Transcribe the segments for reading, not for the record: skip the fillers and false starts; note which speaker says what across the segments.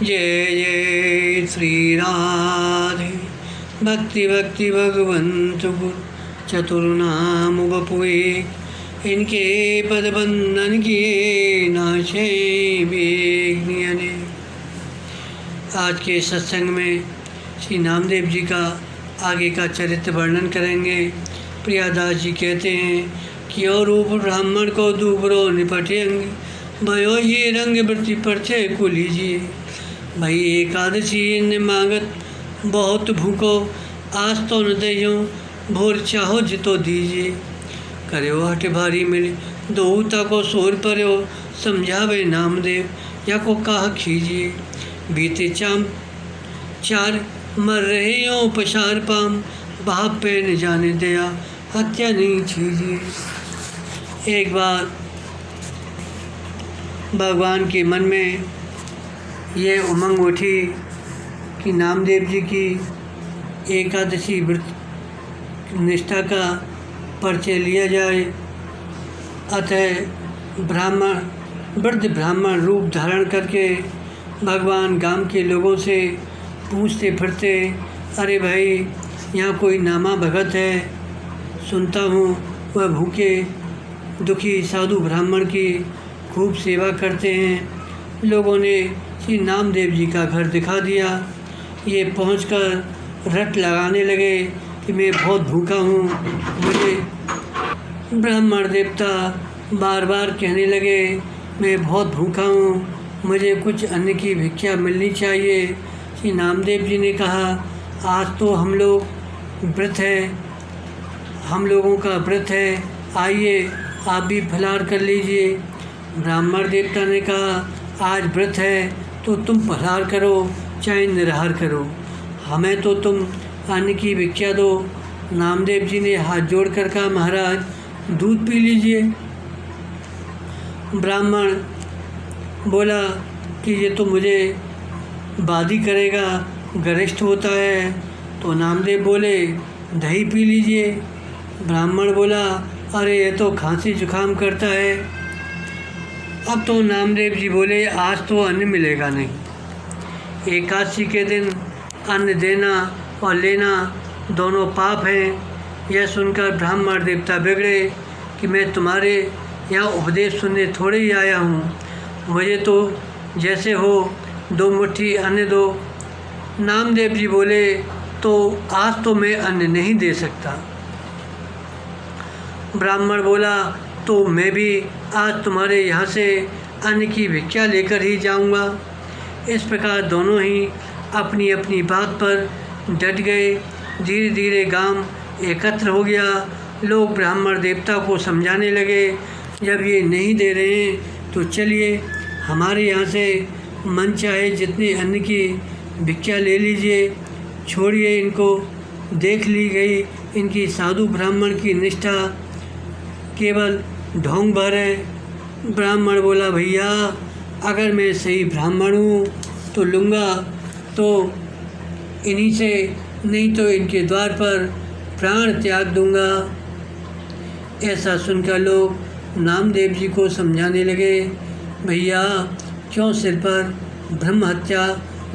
Speaker 1: जय जय श्री राधे। भक्ति भक्ति भगवंत गुर चतुर्नाम बपुए, इनके पद बंधन किए नाशे बेग्नियने। आज के सत्संग में श्री नामदेव जी का आगे का चरित्र वर्णन करेंगे। प्रियादास जी कहते हैं कि और रूप ब्राह्मण को दूबरो निपटे अंग, भयो ये रंग वृत्ति परछे को लीजिए। भाई एकादशी ने मांगत बहुत भूखो, आज तो न दइयो भोर चाहो जितो दीजिए। करो हट भारी मिले दोता को सोर पर्यो, समझावे नामदेव या को काह खीजिए। बीते चाम चार मर रहे यो पशार पाम, बाप पे न जाने दया हत्या नहीं छीजिए। एक बार भगवान के मन में ये उमंग उठी कि नामदेव जी की एकादशी व्रत निष्ठा का परिचय लिया जाए। अतः वृद्ध ब्राह्मण रूप धारण करके भगवान गांव के लोगों से पूछते फिरते, अरे भाई यहाँ कोई नामा भगत है, सुनता हूँ वह भूखे दुखी साधु ब्राह्मण की खूब सेवा करते हैं। लोगों ने श्री नामदेव जी का घर दिखा दिया। ये पहुंचकर रट लगाने लगे कि मैं बहुत भूखा हूँ। मुझे ब्राह्मण देवता बार बार कहने लगे मैं बहुत भूखा हूँ, मुझे कुछ अन्न की भिक्षा मिलनी चाहिए। श्री नामदेव जी ने कहा आज तो हम लोग व्रत है, हम लोगों का व्रत है, आइए आप भी फलाहार कर लीजिए। ब्राह्मण देवता ने कहा आज व्रत है तो तुम फलाहार करो चाहे निराहार करो, हमें तो तुम अन्न की भिक्षा दो। नामदेव जी ने हाथ जोड़कर कहा महाराज दूध पी लीजिए। ब्राह्मण बोला कि ये तो मुझे बादी करेगा, गरिष्ठ होता है। तो नामदेव बोले दही पी लीजिए। ब्राह्मण बोला अरे ये तो खांसी जुकाम करता है। अब तो नामदेव जी बोले आज तो अन्न मिलेगा नहीं। एकादशी के दिन अन्न देना और लेना दोनों पाप हैं। यह सुनकर ब्राह्मण देवता बिगड़े कि मैं तुम्हारे यहाँ उपदेश सुनने थोड़े ही आया हूँ, मुझे तो जैसे हो दो मुट्ठी अन्न दो। नामदेव जी बोले तो आज तो मैं अन्न नहीं दे सकता। ब्राह्मण बोला तो मैं भी आज तुम्हारे यहाँ से अन्न की भिक्षा लेकर ही जाऊँगा। इस प्रकार दोनों ही अपनी अपनी बात पर डट गए। धीरे धीरे गांव एकत्र हो गया। लोग ब्राह्मण देवता को समझाने लगे जब ये नहीं दे रहे हैं तो चलिए हमारे यहाँ से मन चाहे जितने अन्न की भिक्षा ले लीजिए, छोड़िए इनको। देख ली गई इनकी साधु ब्राह्मण की निष्ठा केवल ढोंग भर है। ब्राह्मण बोला भैया अगर मैं सही ब्राह्मण हूँ तो लूँगा तो इन्हीं से, नहीं तो इनके द्वार पर प्राण त्याग दूँगा। ऐसा सुनकर लोग नामदेव जी को समझाने लगे भैया क्यों सिर पर ब्रह्म हत्या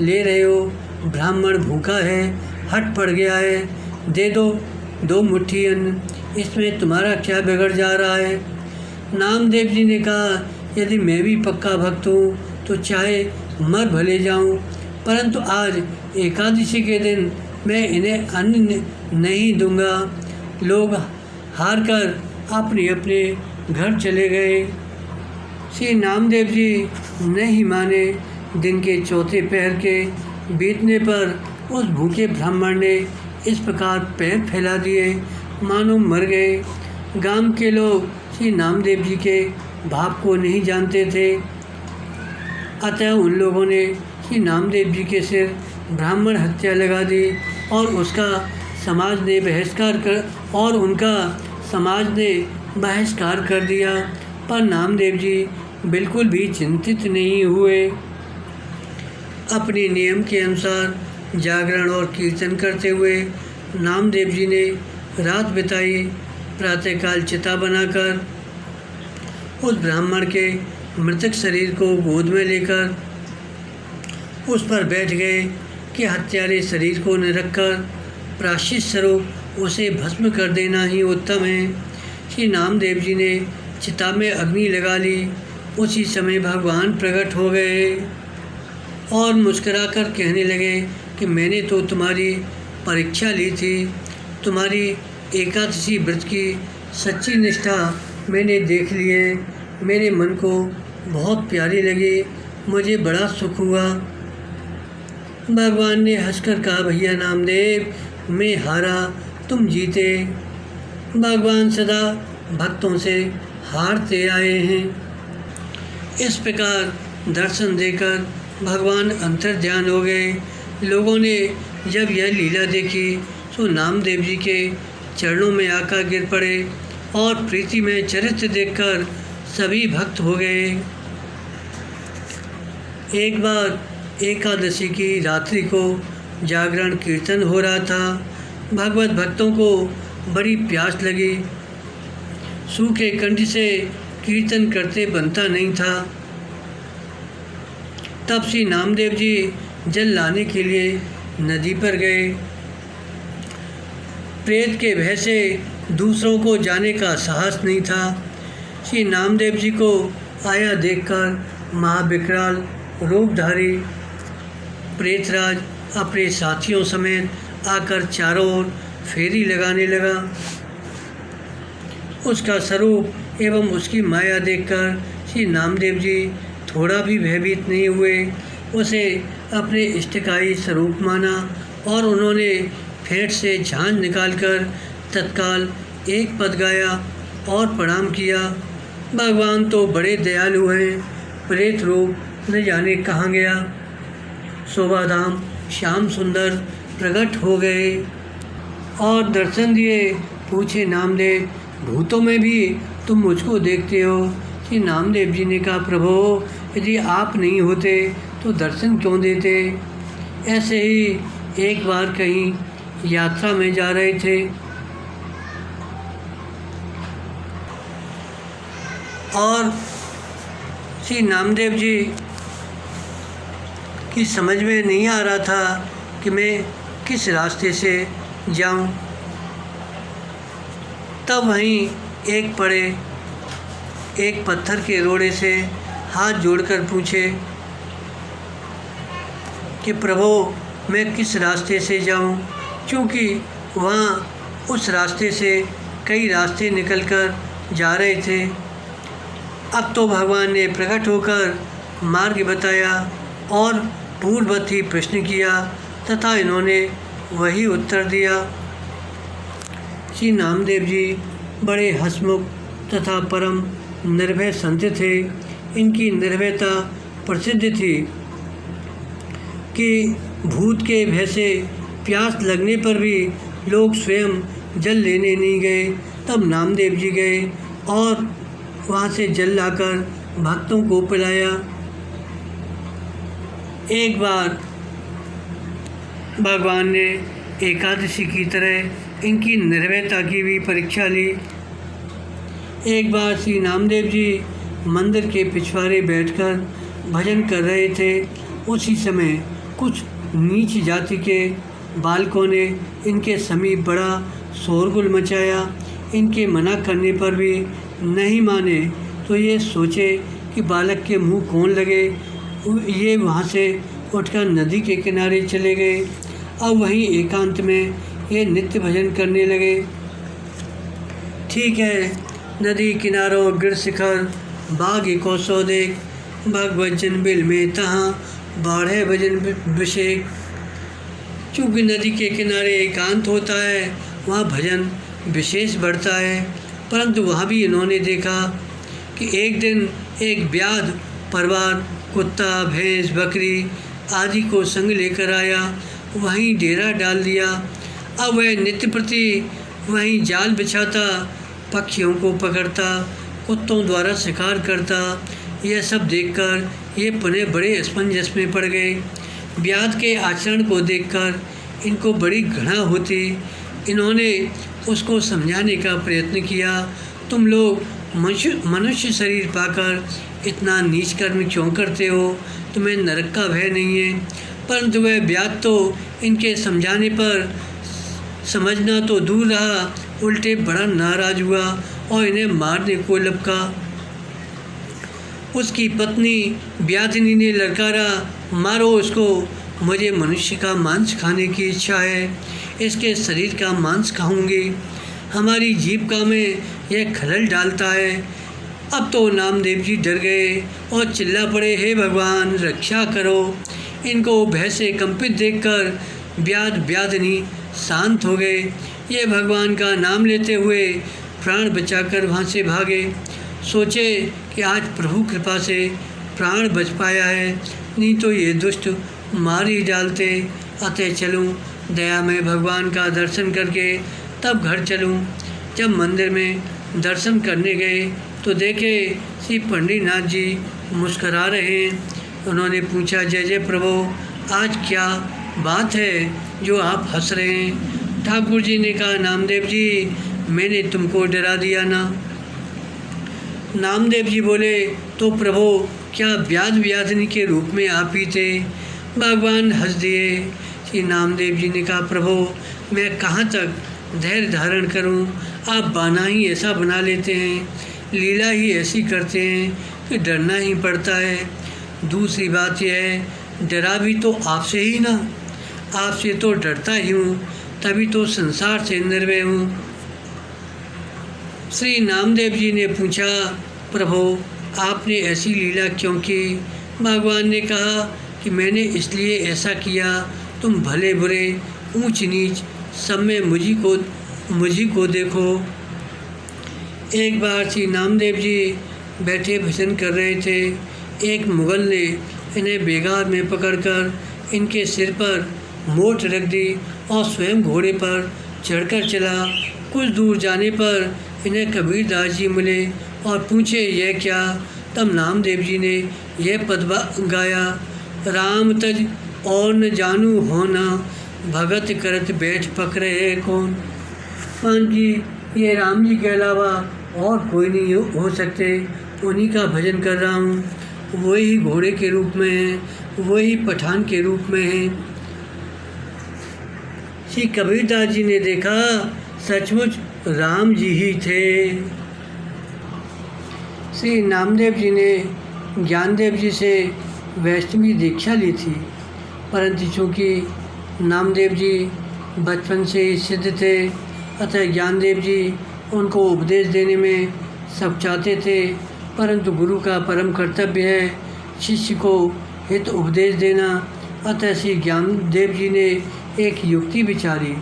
Speaker 1: ले रहे हो, ब्राह्मण भूखा है, हट पड़ गया है, दे दो दो मुट्ठी अन्न, इसमें तुम्हारा क्या बिगड़ जा रहा है। नामदेव जी ने कहा यदि मैं भी पक्का भक्त हूँ तो चाहे मर भले जाऊँ, परंतु आज एकादशी के दिन मैं इन्हें अन्न नहीं दूंगा। लोग हार कर अपने अपने घर चले गए। श्री नामदेव जी नहीं माने। दिन के चौथे पहर के बीतने पर उस भूखे ब्राह्मण ने इस प्रकार पैर फैला दिए मानो मर गए। गांव के लोग श्री नामदेव जी के भाव को नहीं जानते थे। अतः उन लोगों ने श्री नामदेव जी के सिर ब्राह्मण हत्या लगा दी और उनका समाज ने बहिष्कार कर दिया। पर नामदेव जी बिल्कुल भी चिंतित नहीं हुए। अपने नियम के अनुसार जागरण और कीर्तन करते हुए नामदेव जी ने रात बिताई। प्रातःकाल चिता बनाकर उस ब्राह्मण के मृतक शरीर को गोद में लेकर उस पर बैठ गए कि हत्यारे शरीर को न रखकर प्रायश्चित स्वरूप उसे भस्म कर देना ही उत्तम है। श्री नामदेव जी ने चिता में अग्नि लगा ली। उसी समय भगवान प्रकट हो गए और मुस्कुराकर कहने लगे कि मैंने तो तुम्हारी परीक्षा ली थी। तुम्हारी एकादशी व्रत की सच्ची निष्ठा मैंने देख ली है। मेरे मन को बहुत प्यारी लगी, मुझे बड़ा सुख हुआ। भगवान ने हंसकर कहा, भैया नामदेव, मैं हारा, तुम जीते। भगवान सदा भक्तों से हारते आए हैं। इस प्रकार दर्शन देकर भगवान अंतर्ध्यान हो गए। लोगों ने जब यह लीला देखी तो नामदेव जी के चरणों में आकर गिर पड़े और प्रीति में चरित्र देखकर सभी भक्त हो गए। एक बार एकादशी की रात्रि को जागरण कीर्तन हो रहा था। भगवत भक्तों को बड़ी प्यास लगी। सूखे कंठ से कीर्तन करते बनता नहीं था। तब श्री नामदेव जी जल लाने के लिए नदी पर गए। प्रेत के भय से दूसरों को जाने का साहस नहीं था। श्री नामदेव जी को आया देखकर महाविकराल रूपधारी प्रेतराज अपने साथियों समेत आकर चारों ओर फेरी लगाने लगा। उसका स्वरूप एवं उसकी माया देखकर श्री नामदेव जी थोड़ा भी भयभीत नहीं हुए। उसे अपने इष्टकाई स्वरूप माना और उन्होंने फेंट से झांझ निकालकर तत्काल एक पद गाया और प्रणाम किया। भगवान तो बड़े दयालु हैं। प्रेत रूप न जाने कहाँ गया। शोभाधाम श्याम सुंदर प्रकट हो गए और दर्शन दिए। पूछे, नामदेव, भूतों में भी तुम मुझको देखते हो? कि नामदेव जी ने कहा, प्रभु, यदि आप नहीं होते तो दर्शन क्यों देते। ऐसे ही एक बार कहीं यात्रा में जा रहे थे और श्री नामदेव जी की समझ में नहीं आ रहा था कि मैं किस रास्ते से जाऊं। तब वहीं एक पत्थर के रोड़े से हाथ जोड़कर पूछे कि प्रभु, मैं किस रास्ते से जाऊं, क्योंकि वहाँ उस रास्ते से कई रास्ते निकलकर जा रहे थे। अब तो भगवान ने प्रकट होकर मार्ग बताया और पूर्ववत ही प्रश्न किया तथा इन्होंने वही उत्तर दिया। श्री नामदेव जी बड़े हंसमुख तथा परम निर्भय संत थे। इनकी निर्भयता प्रसिद्ध थी कि भूत के भय से प्यास लगने पर भी लोग स्वयं जल लेने नहीं गए। तब नामदेव जी गए और वहाँ से जल लाकर भक्तों को पिलाया। एक बार भगवान ने एकादशी की तरह इनकी निर्भयता की भी परीक्षा ली। एक बार श्री नामदेव जी मंदिर के पिछवाड़े बैठकर भजन कर रहे थे। उसी समय कुछ नीच जाति के बालकों ने इनके समीप बड़ा शोरगुल मचाया। इनके मना करने पर भी नहीं माने तो ये सोचे कि बालक के मुंह कौन लगे। ये वहाँ से उठकर नदी के किनारे चले गए। अब वहीं एकांत में ये नित्य भजन करने लगे। ठीक है, नदी किनारों गिर शिखर बागी को सो देख, भगवत जन बिल में तहाँ बाढ़े भजन विषेक। चूँकि नदी के किनारे एकांत होता है, वहाँ भजन विशेष बढ़ता है। परंतु वहाँ भी इन्होंने देखा कि एक दिन एक व्याध परिवार कुत्ता, भैंस, बकरी आदि को संग लेकर आया, वहीं डेरा डाल दिया। अब वह नित्य प्रति वहीं जाल बिछाता, पक्षियों को पकड़ता, कुत्तों द्वारा शिकार करता। यह सब देखकर ये पुनः बड़े असमंजस में पड़ गए। व्याध के आचरण को देखकर इनको बड़ी घृणा होती। इन्होंने उसको समझाने का प्रयत्न किया, तुम लोग मनुष्य शरीर पाकर इतना नीच कर्म क्यों करते हो? तुम्हें नरक का भय नहीं है? परंतु वह व्याध तो इनके समझाने पर समझना तो दूर रहा, उल्टे बड़ा नाराज हुआ और इन्हें मारने को लपका। उसकी पत्नी व्याधिनी ने ललकारा, मारो उसको, मुझे मनुष्य का मांस खाने की इच्छा है, इसके शरीर का मांस खाऊंगी। हमारी जीविका में यह खलल डालता है। अब तो नामदेव जी डर गए और चिल्ला पड़े, हे भगवान रक्षा करो। इनको भय से कंपित देखकर व्याधिनी शांत हो गए। ये भगवान का नाम लेते हुए प्राण बचाकर वहाँ से भागे। सोचे कि आज प्रभु कृपा से प्राण बच पाया है, नहीं तो ये दुष्ट मार ही डालते। अतः चलूँ, दया में भगवान का दर्शन करके तब घर चलूँ। जब मंदिर में दर्शन करने गए तो देखे श्री पंडितनाथ जी मुस्करा रहे हैं। उन्होंने पूछा, जय जय प्रभु, आज क्या बात है जो आप हंस रहे हैं? ठाकुर जी ने कहा, नामदेव जी मैंने तुमको डरा दिया ना। नामदेव जी बोले, तो प्रभु क्या व्याधिनी के रूप में आप ही थे? भगवान हंस दिए। श्री नामदेव जी ने कहा, प्रभु मैं कहाँ तक धैर्य धारण करूं? आप बाना ही ऐसा बना लेते हैं, लीला ही ऐसी करते हैं कि डरना ही पड़ता है। दूसरी बात यह है, डरा भी तो आपसे ही ना, आपसे तो डरता ही हूँ, तभी तो संसार से निर्भय हूँ। श्री नामदेव जी ने पूछा, प्रभु आपने ऐसी लीला क्यों की? भगवान ने कहा कि मैंने इसलिए ऐसा किया, तुम भले बुरे ऊंच नीच सब में मुझी को देखो। एक बार श्री नामदेव जी बैठे भजन कर रहे थे। एक मुगल ने इन्हें बेगार में पकड़कर इनके सिर पर मोट रख दी और स्वयं घोड़े पर चढ़कर चला। कुछ दूर जाने पर इन्हें कबीरदास जी मिले और पूछे, यह क्या? तब नामदेव जी ने यह पद गाया, राम तज और न जानू होना, भगत करत बैठ पकड़े है कौन। हाँ जी, ये राम जी के अलावा और कोई नहीं हो सकते, उन्हीं का भजन कर रहा हूँ। वही घोड़े के रूप में है, वही पठान के रूप में है। श्री कबीरदास जी ने देखा, सचमुच राम जी ही थे। श्री नामदेव जी ने ज्ञानदेव जी से वैष्णवी दीक्षा ली थी, परंतु चूँकि नामदेव जी बचपन से ही सिद्ध थे, अतः ज्ञानदेव जी उनको उपदेश देने में सब चाहते थे। परंतु गुरु का परम कर्तव्य है शिष्य को हित उपदेश देना। अतः श्री ज्ञानदेव जी ने एक युक्ति विचारी।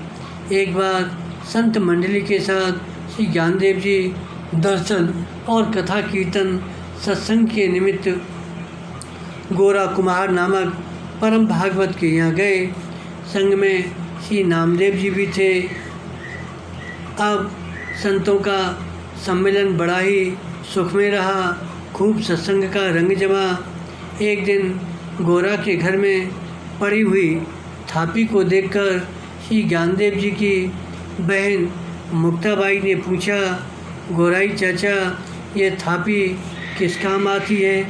Speaker 1: एक बार संत मंडली के साथ श्री ज्ञानदेव जी दर्शन और कथा कीर्तन सत्संग के निमित्त गोरा कुमार नामक परम भागवत के यहाँ गए। संग में श्री नामदेव जी भी थे। अब संतों का सम्मेलन बड़ा ही सुख में रहा, खूब सत्संग का रंग जमा। एक दिन गोरा के घर में पड़ी हुई थापी को देखकर श्री ज्ञानदेव जी की बहन मुक्ताबाई ने पूछा, गोराई चाचा ये थापी किस काम आती है?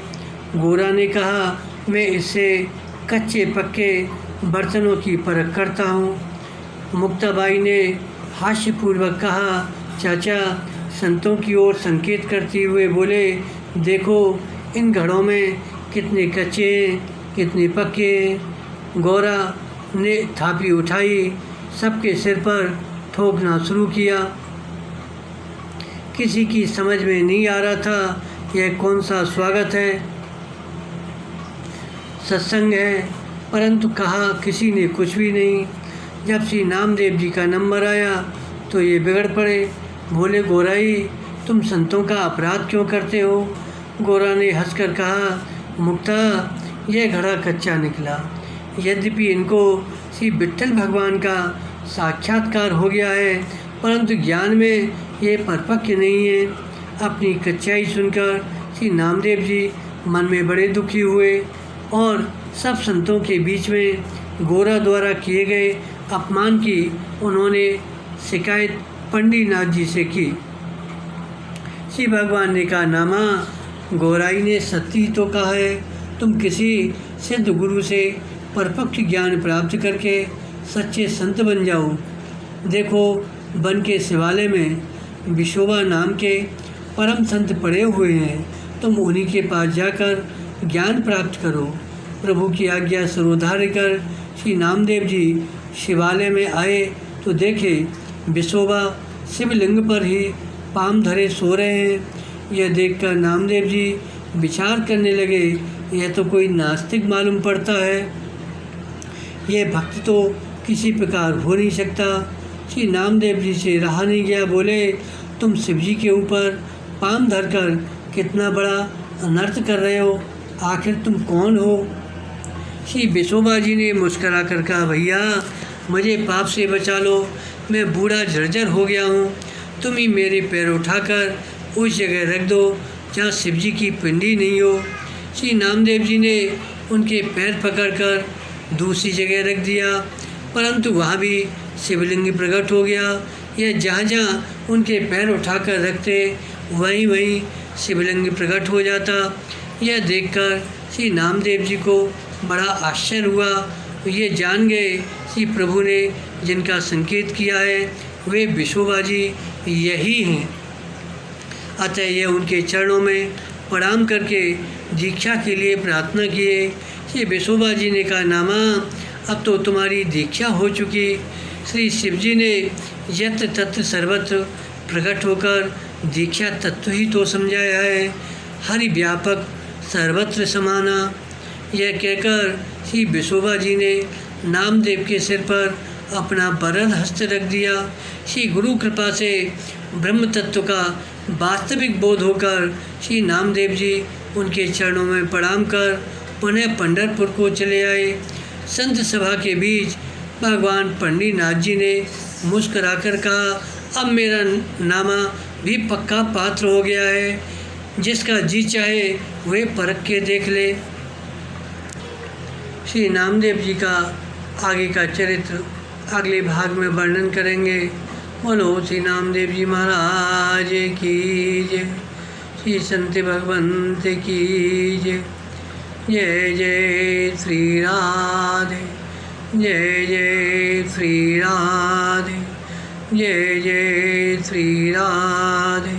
Speaker 1: गोरा ने कहा, मैं इससे कच्चे पक्के बर्तनों की परख करता हूँ। मुक्ताबाई ने हास्यपूर्वक कहा, चाचा संतों की ओर संकेत करते हुए बोले, देखो इन घड़ों में कितने कच्चे हैं, कितने पक्के हैं। गोरा ने थापी उठाई, सबके सिर पर ठोकना शुरू किया। किसी की समझ में नहीं आ रहा था यह कौन सा स्वागत है, सत्संग है, परंतु कहा किसी ने कुछ भी नहीं। जब श्री नामदेव जी का नंबर आया तो ये बिगड़ पड़े, बोले, गोराई तुम संतों का अपराध क्यों करते हो? गोरा ने हंसकर कहा, मुक्ता यह घड़ा कच्चा निकला, यद्यपि इनको श्री विट्ठल भगवान का साक्षात्कार हो गया है, परंतु ज्ञान में ये परिपक्व नहीं है। अपनी कच्चाई सुनकर श्री नामदेव जी मन में बड़े दुखी हुए और सब संतों के बीच में गोरा द्वारा किए गए अपमान की उन्होंने शिकायत पंडितनाथ जी से की। श्री भगवान ने कहा, नामा गौराई ने सत्य ही तो कहा है, तुम किसी सिद्ध गुरु से परपक्ष ज्ञान प्राप्त करके सच्चे संत बन जाओ। देखो, वन के शिवालय में विशोबा नाम के परम संत पड़े हुए हैं, तुम उन्हीं के पास जाकर ज्ञान प्राप्त करो। प्रभु की आज्ञा सर्वधार्य कर श्री नामदेव जी शिवालय में आए तो देखे विशोबा शिवलिंग पर ही पाम धरे सो रहे हैं। यह देखकर नामदेव जी विचार करने लगे, यह तो कोई नास्तिक मालूम पड़ता है, यह भक्त तो किसी प्रकार हो नहीं सकता। श्री नामदेव जी से रहा नहीं गया, बोले, तुम शिव जी के ऊपर पाम धरकर कितना बड़ा अनर्थ कर रहे हो, आखिर तुम कौन हो? श्री विशोबा जी ने मुस्करा कर कहा, भैया मुझे पाप से बचा लो, मैं बूढ़ा जर्जर हो गया हूँ, तुम ही मेरे पैर उठाकर उस जगह रख दो जहाँ शिव जी की पिंडी नहीं हो। श्री नामदेव जी ने उनके पैर पकड़कर दूसरी जगह रख दिया, परंतु वहाँ भी शिवलिंग प्रकट हो गया। यह जहाँ जहाँ उनके पैर उठाकर रखते वहीं वहीं शिवलिंग प्रकट हो जाता। यह देखकर श्री नामदेव जी को बड़ा आश्चर्य हुआ। ये जान गए कि प्रभु ने जिनका संकेत किया है वे विशोबा जी यही हैं। अतः यह उनके चरणों में प्रणाम करके दीक्षा के लिए प्रार्थना किए। श्री विशोबा जी ने कहा, नामा अब तो तुम्हारी दीक्षा हो चुकी। श्री शिव जी ने यत्र तत्र सर्वत्र प्रकट होकर दीक्षा तत्व ही तो समझाया है, हरि व्यापक सर्वत्र समाना। यह कहकर श्री विशोबा जी ने नामदेव के सिर पर अपना वरद हस्त रख दिया। श्री गुरु कृपा से ब्रह्म तत्व का वास्तविक बोध होकर श्री नामदेव जी उनके चरणों में प्रणाम कर पुनः पंढरपुर को चले आए। संत सभा के बीच भगवान पंडितनाथ जी ने मुस्कुराकर कहा, अब मेरा नामा भी पक्का पात्र हो गया है, जिसका जी चाहे वह परख के देख ले। श्री नामदेव जी का आगे का चरित्र अगले भाग में वर्णन करेंगे। बोलो श्री नामदेव जी महाराज की जय, श्री संत भगवंत की जय। जय जय श्री राधे, जय जय श्री राधे, जय जय श्री राधे।